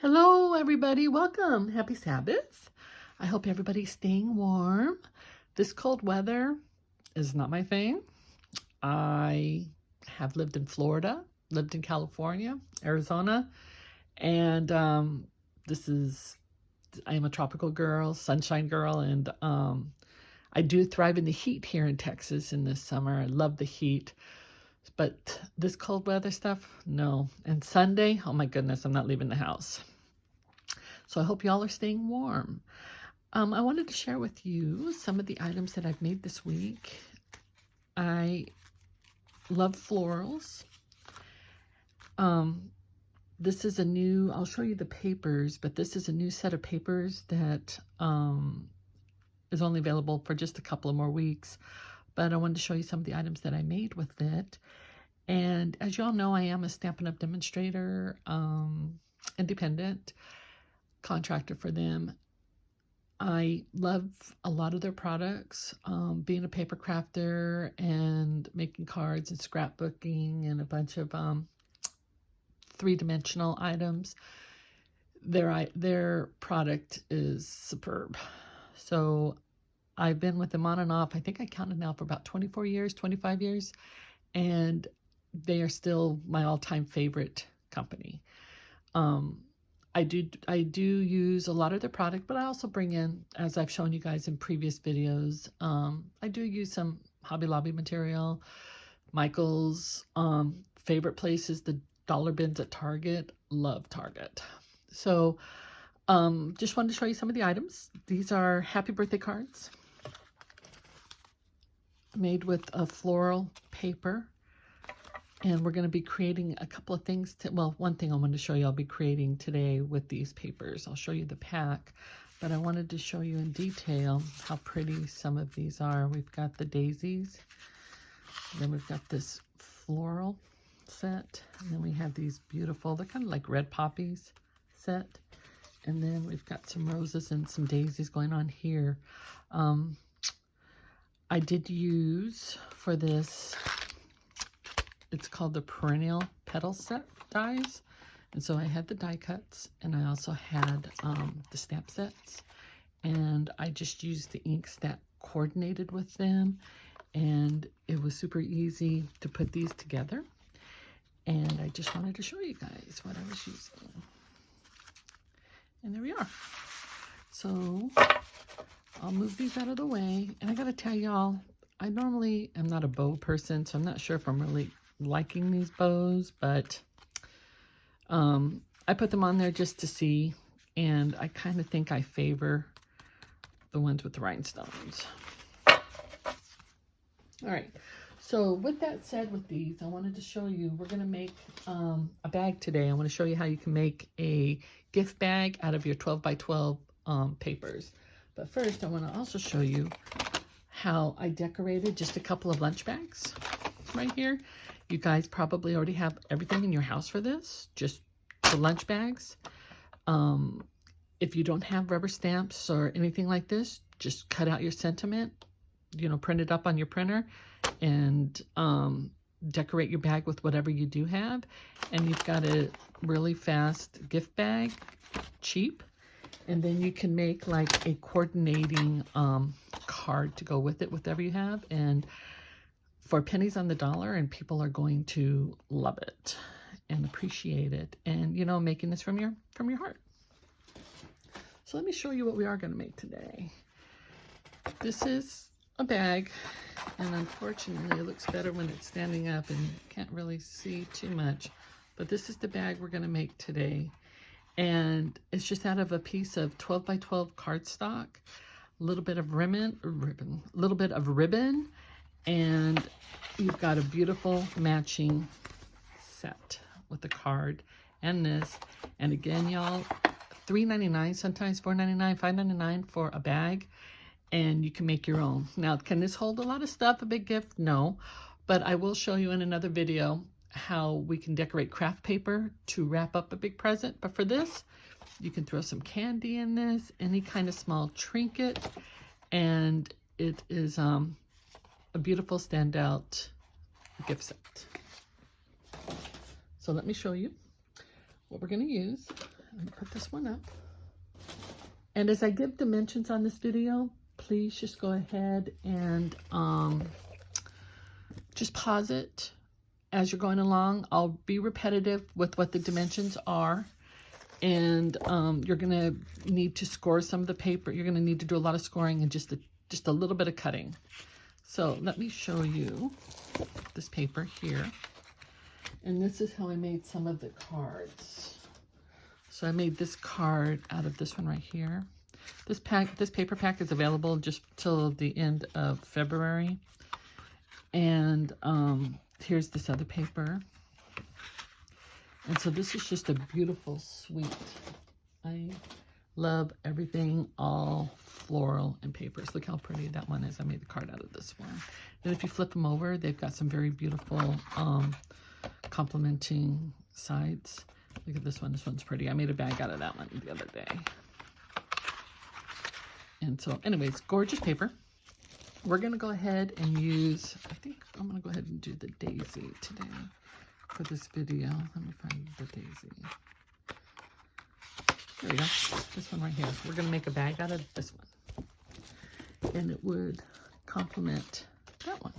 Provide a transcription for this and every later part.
Hello, everybody. Welcome. Happy Sabbath. I hope everybody's staying warm. This cold weather is not my thing. I have lived in Florida, lived in California, Arizona, and I am a tropical girl, sunshine girl, and I do thrive in the heat here in Texas in this summer. I love the heat. But this cold weather stuff, no. And Sunday, oh my goodness, I'm not leaving the house. So I hope y'all are staying warm. I wanted to share with you some of the items that I've made this week. I love florals. This is a new, I'll show you the papers, but this is a new set of papers that is only available for just a couple of more weeks. But I wanted to show you some of the items that I made with it. And as y'all know, I am a Stampin' Up! Demonstrator, independent contractor for them. I love a lot of their products, being a paper crafter and making cards and scrapbooking and a bunch of three-dimensional items. Their product is superb. So I've been with them on and off. I think I counted now for about 24 years, 25 years, and they are still my all-time favorite company. I do use a lot of their product, but I also bring in, as I've shown you guys in previous videos, I do use some Hobby Lobby material. Michael's favorite place is the dollar bins at Target. Love Target. So just wanted to show you some of the items. These are happy birthday cards made with a floral paper. And we're going to be creating a couple of things. One thing I wanted to show you I'll be creating today with these papers. I'll show you the pack, but I wanted to show you in detail how pretty some of these are. We've got the daisies. Then we've got this floral set. And then we have these beautiful, they're kind of like red poppies set. And then we've got some roses and some daisies going on here. I did use for this, it's called the Perennial Petal set dies. And so I had the die cuts and I also had the stamp sets. And I just used the inks that coordinated with them. And it was super easy to put these together. And I just wanted to show you guys what I was using. And there we are. So I'll move these out of the way. And I gotta tell y'all, I normally am not a bow person, so I'm not sure if I'm really liking these bows, but I put them on there just to see, and I kind of think I favor the ones with the rhinestones. All right, so with that said, with these, I wanted to show you, we're going to make a bag today. I want to show you how you can make a gift bag out of your 12 by 12 papers. But first, I want to also show you how I decorated just a couple of lunch bags right here. You guys probably already have everything in your house for this, just the lunch bags. If you don't have rubber stamps or anything like this, just cut out your sentiment, print it up on your printer and decorate your bag with whatever you do have. And you've got a really fast gift bag, cheap. And then you can make like a coordinating card to go with it, whatever you have. And for pennies on the dollar, and people are going to love it and appreciate it, and making this from your heart. So let me show you what we are going to make today. This is a bag, and unfortunately it looks better when it's standing up and you can't really see too much, but this is the bag we're going to make today. And it's just out of a piece of 12 by 12 cardstock, a little bit of ribbon, and you've got a beautiful matching set with the card and this. And again, y'all, $3.99, sometimes $4.99, $5.99 for a bag, and you can make your own. Now, can this hold a lot of stuff, a big gift? No, but I will show you in another video how we can decorate craft paper to wrap up a big present. But for this, you can throw some candy in this, any kind of small trinket, and it is a beautiful standout gift set. So let me show you what we're going to use. I'm gonna put this one up. And as I give dimensions on this video, please just go ahead and just pause it as you're going along. I'll be repetitive with what the dimensions are. And you're gonna need to score some of the paper. You're gonna need to do a lot of scoring and just a little bit of cutting. So let me show you this paper here. And this is how I made some of the cards. So I made this card out of this one right here. This paper pack is available just till the end of February. And here's this other paper. And so this is just a beautiful suite. I love everything all floral and papers. Look how pretty that one is. I made the card out of this one. And if you flip them over, they've got some very beautiful complementing sides. Look at this one. This one's pretty. I made a bag out of that one the other day. And so anyways, gorgeous paper. We're going to go ahead and use, I think I'm going to go ahead and do the daisy today for this video. Let me find the daisy. There we go. This one right here. We're going to make a bag out of this one. And it would complement that one.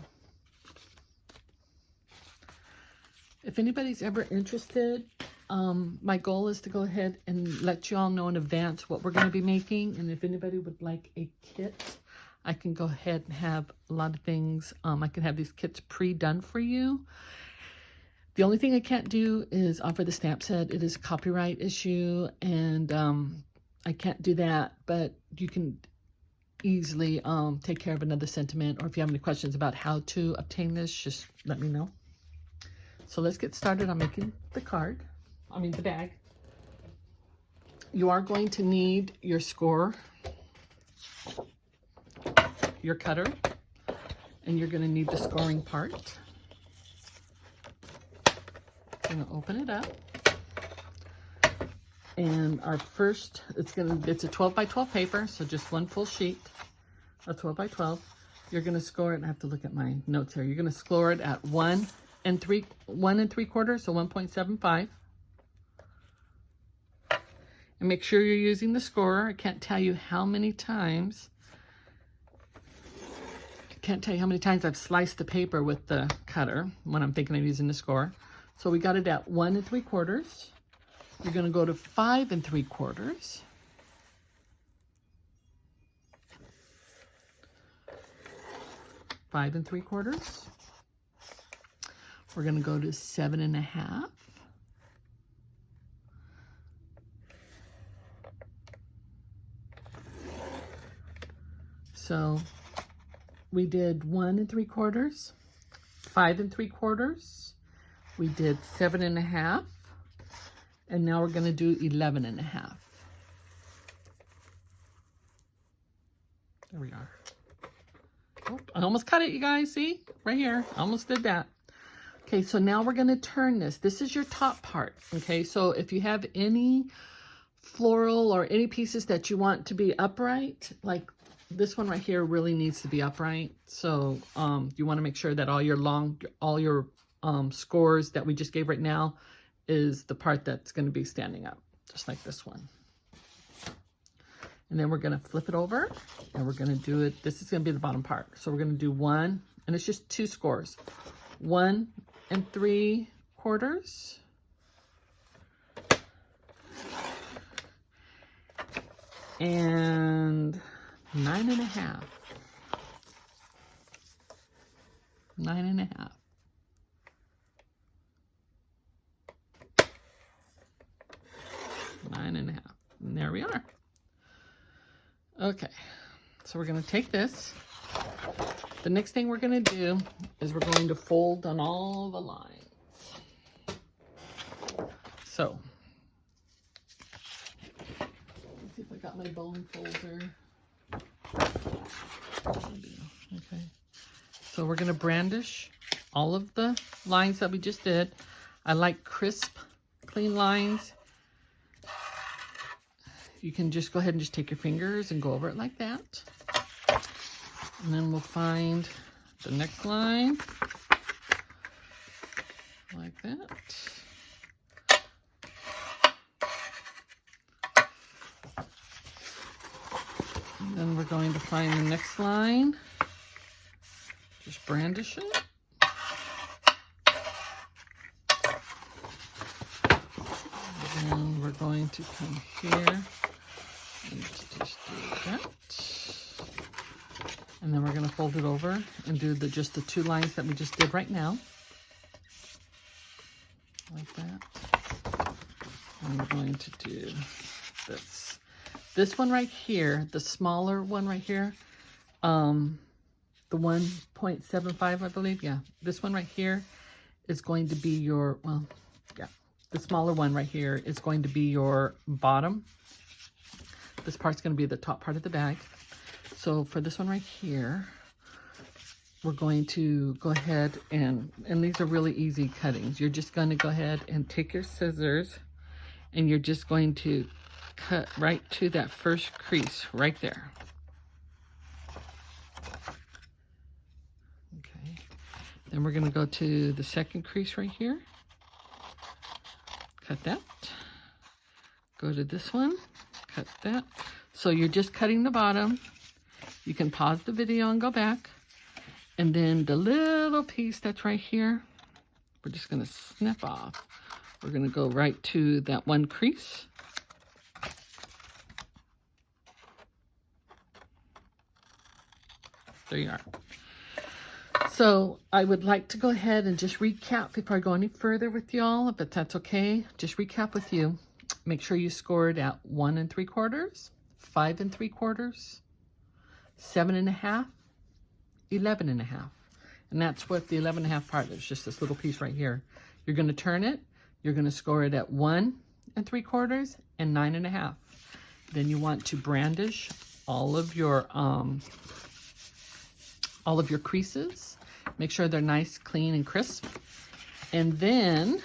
If anybody's ever interested, my goal is to go ahead and let you all know in advance what we're going to be making. And if anybody would like a kit, I can go ahead and have a lot of things. I can have these kits pre-done for you. The only thing I can't do is offer the stamp set. It is a copyright issue, and I can't do that, but you can easily take care of another sentiment, or if you have any questions about how to obtain this, just let me know. So let's get started on making the the bag. You are going to need your score, your cutter, and you're going to need the scoring part. I'm going to open it up. And our first, it's a 12 by 12 paper, so just one full sheet of 12 by 12. You're going to score it, and I have to look at my notes here. You're going to score it at 1 3/4, so 1.75. And make sure you're using the scorer. I can't tell you how many times I've sliced the paper with the cutter when I'm thinking of using the score. So we got it at 1 3/4. You're going to go to 5 3/4. Five and 3/4. We're going to go to 7 1/2. So we did 1 3/4, 5 3/4. We did 7 1/2. And now we're going to do 11 1/2. There we are. Oh, I almost cut it, you guys. See? Right here. I almost did that. Okay, so now we're going to turn this. This is your top part. Okay, so if you have any floral or any pieces that you want to be upright, like this one right here really needs to be upright. So you want to make sure that all your scores that we just gave right now is the part that's going to be standing up, just like this one. And then we're going to flip it over, and we're going to do it. This is going to be the bottom part. So we're going to do 1, and it's just 2 scores. 1 3/4. And 9 1/2. 9 1/2. And there we are. Okay, so we're going to take this. The next thing we're going to do is we're going to fold on all the lines. So, let's see if I got my bone folder. Okay, so we're going to brandish all of the lines that we just did. I like crisp, clean lines. You can just go ahead and just take your fingers and go over it like that. And then we'll find the next line like that. Then we're going to find the next line. Just brandish it. And we're going to come here and just do that. And then we're going to fold it over and do just the 2 lines that we just did right now. Like that. And we're going to do this. This one right here, the smaller one right here, the 1.75, I believe. Yeah, this one right here is going to be your, well, yeah, the smaller one right here is going to be your bottom. This part's going to be the top part of the bag. So for this one right here, we're going to go ahead and these are really easy cuttings. You're just going to go ahead and take your scissors and you're just going to cut right to that first crease right there. Okay. Then we're going to go to the second crease right here. Cut that. Go to this one. Cut that. So you're just cutting the bottom. You can pause the video and go back. And then the little piece that's right here, we're just going to snip off. We're going to go right to that one crease. There you are. So I would like to go ahead and just recap before I go any further with y'all, but that's okay. Just recap with you. Make sure you scored at 1 3/4, 5 3/4, 7 1/2, 11 1/2. And that's what the 11 1/2 part is, just this little piece right here. You're going to turn it. You're going to score it at 1 3/4 and 9 1/2. Then you want to brandish all of your creases. Make sure they're nice, clean, and crisp. And then,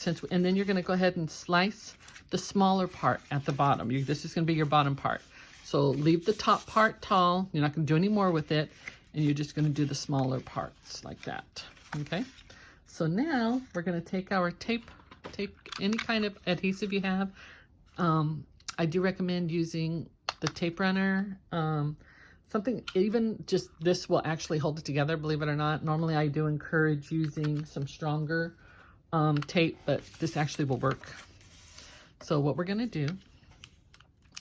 you're going to go ahead and slice the smaller part at the bottom. This is going to be your bottom part. So leave the top part tall. You're not going to do any more with it. And you're just going to do the smaller parts like that. Okay? So now we're going to take our tape, any kind of adhesive you have. I do recommend using the tape runner. Something, even just this will actually hold it together, believe it or not. Normally I do encourage using some stronger tape, but this actually will work. So what we're going to do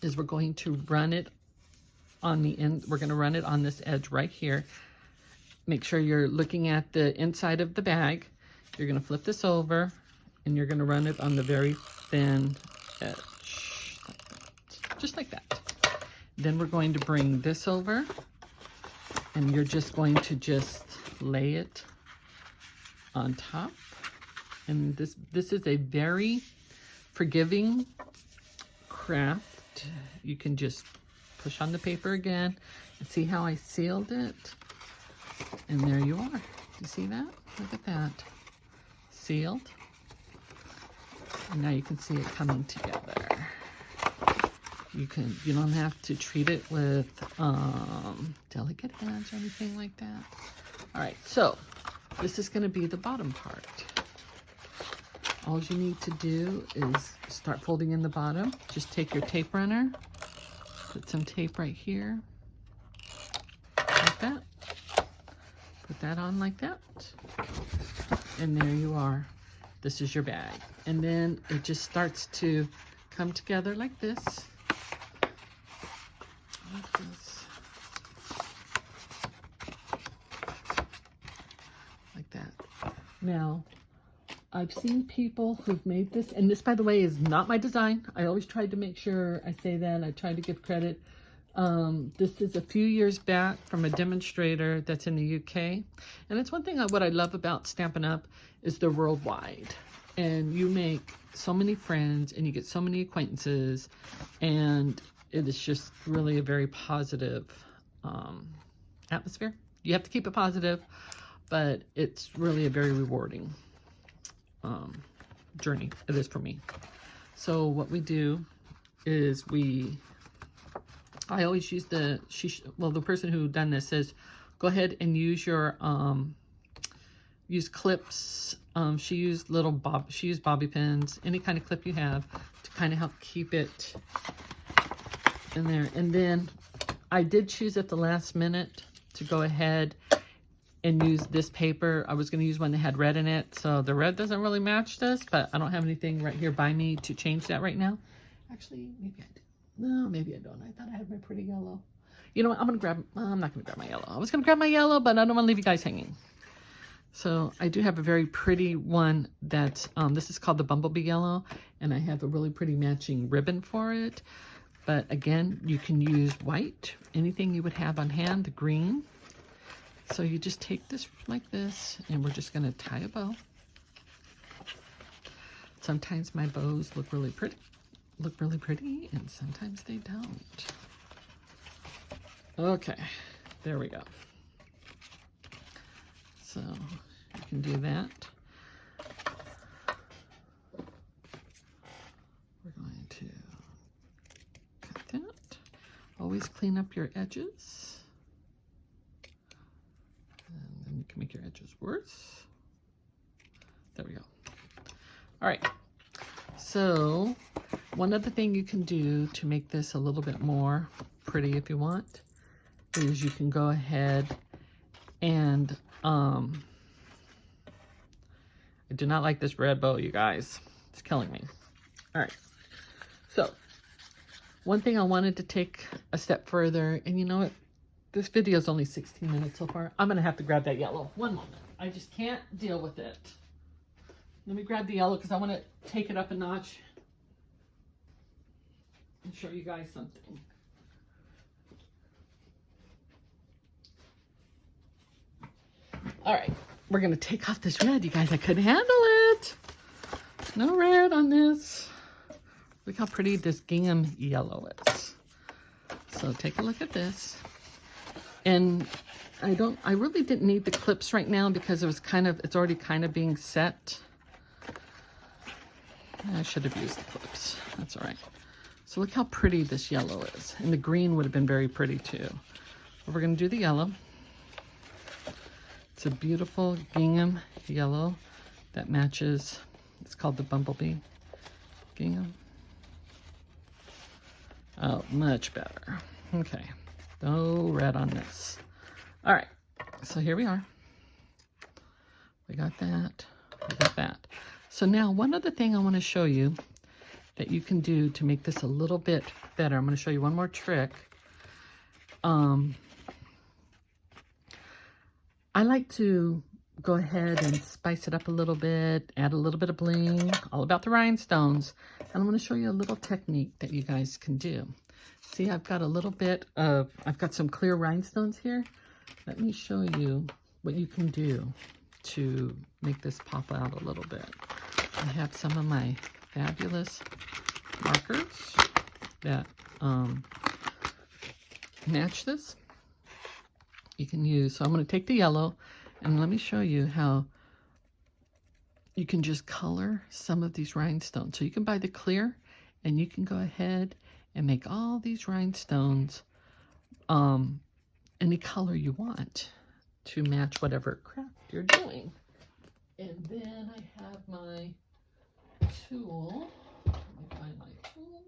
is we're going to run it on the end. We're going to run it on this edge right here. Make sure you're looking at the inside of the bag. You're going to flip this over and you're going to run it on the very thin edge, like that. Just like that. Then we're going to bring this over and you're just going to just lay it on top. And this is a very forgiving craft. You can just push on the paper again and see how I sealed it. And there you are. You see that? Look at that. Sealed. And now you can see it coming together. You don't have to treat it with delicate hands or anything like that. All right, so this is going to be the bottom part. All you need to do is start folding in the bottom. Just take your tape runner, put some tape right here, like that. Put that on like that. And there you are. This is your bag. And then it just starts to come together like this. Like this. Like that. Now, I've seen people who've made this, and this, by the way, is not my design. I always tried to make sure I say that. I try to give credit. This is a few years back from a demonstrator that's in the UK. And it's one thing, what I love about Stampin' Up! Is they're worldwide. And you make so many friends and you get so many acquaintances. And it is just really a very positive atmosphere. You have to keep it positive, but it's really a very rewarding journey. It is for me. So what we do is I always use the person who done this says, go ahead and use your, use clips. She used bobby pins, any kind of clip you have to kind of help keep it in there. And then I did choose at the last minute to go ahead and use this paper. I was going to use one that had red in it, so the red doesn't really match this, but I don't have anything right here by me to change that right now. Actually, maybe I do. No, maybe I don't. I thought I had my pretty yellow. You know what? I'm not going to grab my yellow. I was going to grab my yellow, but I don't want to leave you guys hanging. So I do have a very pretty one that's, this is called the Bumblebee Yellow, and I have a really pretty matching ribbon for it. But again, you can use white, anything you would have on hand, the green. So you just take this like this, and we're just going to tie a bow. Sometimes my bows look really pretty, and sometimes they don't. Okay, there we go. So you can do that. We're going to cut that. Always clean up your edges. And then you can make your edges worse. There we go. All right. So one other thing you can do to make this a little bit more pretty if you want is you can go ahead and I do not like this red bow, you guys. It's killing me. All right. So one thing I wanted to take a step further, and you know what? This video is only 16 minutes so far. I'm going to have to grab that yellow. One moment. I just can't deal with it. Let me grab the yellow because I want to take it up a notch and show you guys something. All right, we're going to take off this red, you guys. I couldn't handle it. No red on this. Look how pretty this gingham yellow is. So take a look at this. And I really didn't need the clips right now because it's already kind of being set. I should have used the clips. That's all right. So look how pretty this yellow is. And the green would have been very pretty too. But we're going to do the yellow. It's a beautiful gingham yellow that matches. It's called the Bumblebee gingham. Oh, much better. Okay. No red on this. All right. So here we are. We got that. We got that. So now one other thing I want to show you that you can do to make this a little bit better. I'm going to show you one more trick. I like to go ahead and spice it up a little bit, add a little bit of bling, all about the rhinestones. And I'm going to show you a little technique that you guys can do. See, I've got some clear rhinestones here. Let me show you what you can do to make this pop out a little bit. I have some of my fabulous markers that match this. You can use, so I'm going to take the yellow and let me show you how you can just color some of these rhinestones. So you can buy the clear and you can go ahead and make all these rhinestones any color you want to match whatever craft you're doing. And then I have my tool. Let me find my tool.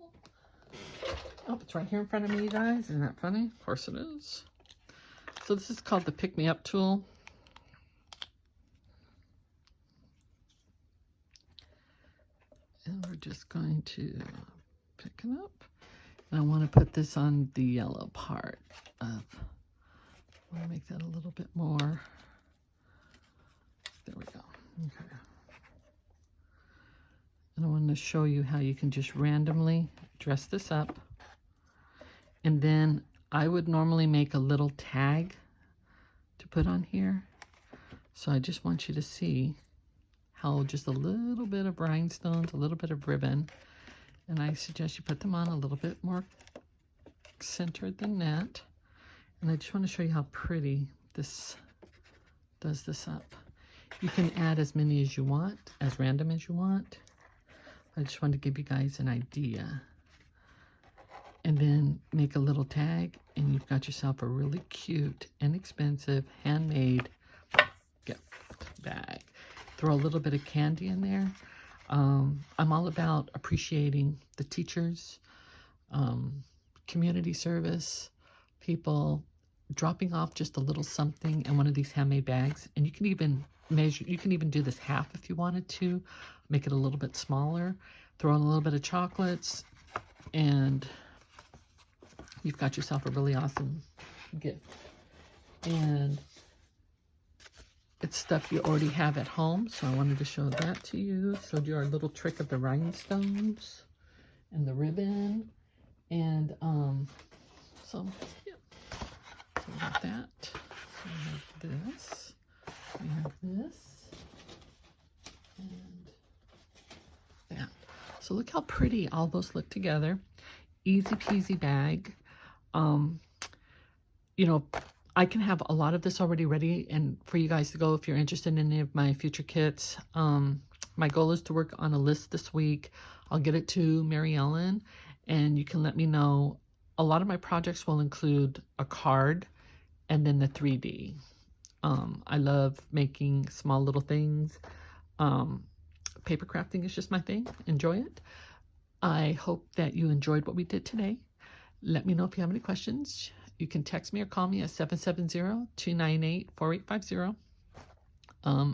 Oh, it's right here in front of me, you guys. Isn't that funny? Of course it is. So this is called the Pick Me Up tool. And we're just going to pick it up. And I want to put this on the yellow part of, I want to make that a little bit more. There we go. Okay. And I want to show you how you can just randomly dress this up. And then I would normally make a little tag to put on here. So I just want you to see how just a little bit of rhinestones, a little bit of ribbon, and I suggest you put them on a little bit more centered than that. And I just want to show you how pretty this does this up. You can add as many as you want, as random as you want. I just wanted to give you guys an idea. And then make a little tag, and you've got yourself a really cute, inexpensive, handmade gift bag. Throw a little bit of candy in there. I'm all about appreciating the teachers, community service, people dropping off just a little something in one of these handmade bags. And you can even measure, you can even do this half if you wanted to, make it a little bit smaller, throw in a little bit of chocolates, and you've got yourself a really awesome gift. And it's stuff you already have at home, so I wanted to show that to you. Showed you our little trick of the rhinestones and the ribbon. And so yeah, so we have that. So we have this. We have this. And that. So look how pretty all those look together. Easy peasy bag. You know, I can have a lot of this already ready and for you guys to go if you're interested in any of my future kits. My goal is to work on a list this week. I'll get it to Mary Ellen, and you can let me know. A lot of my projects will include a card and then the 3D. I love making small little things. Paper crafting is just my thing. Enjoy it. I hope that you enjoyed what we did today. Let me know if you have any questions. You can text me or call me at 770-298-4850.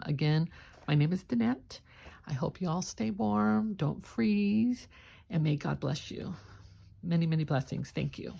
Again, my name is Danette. I hope you all stay warm, don't freeze, and may God bless you. Many, many blessings. Thank you.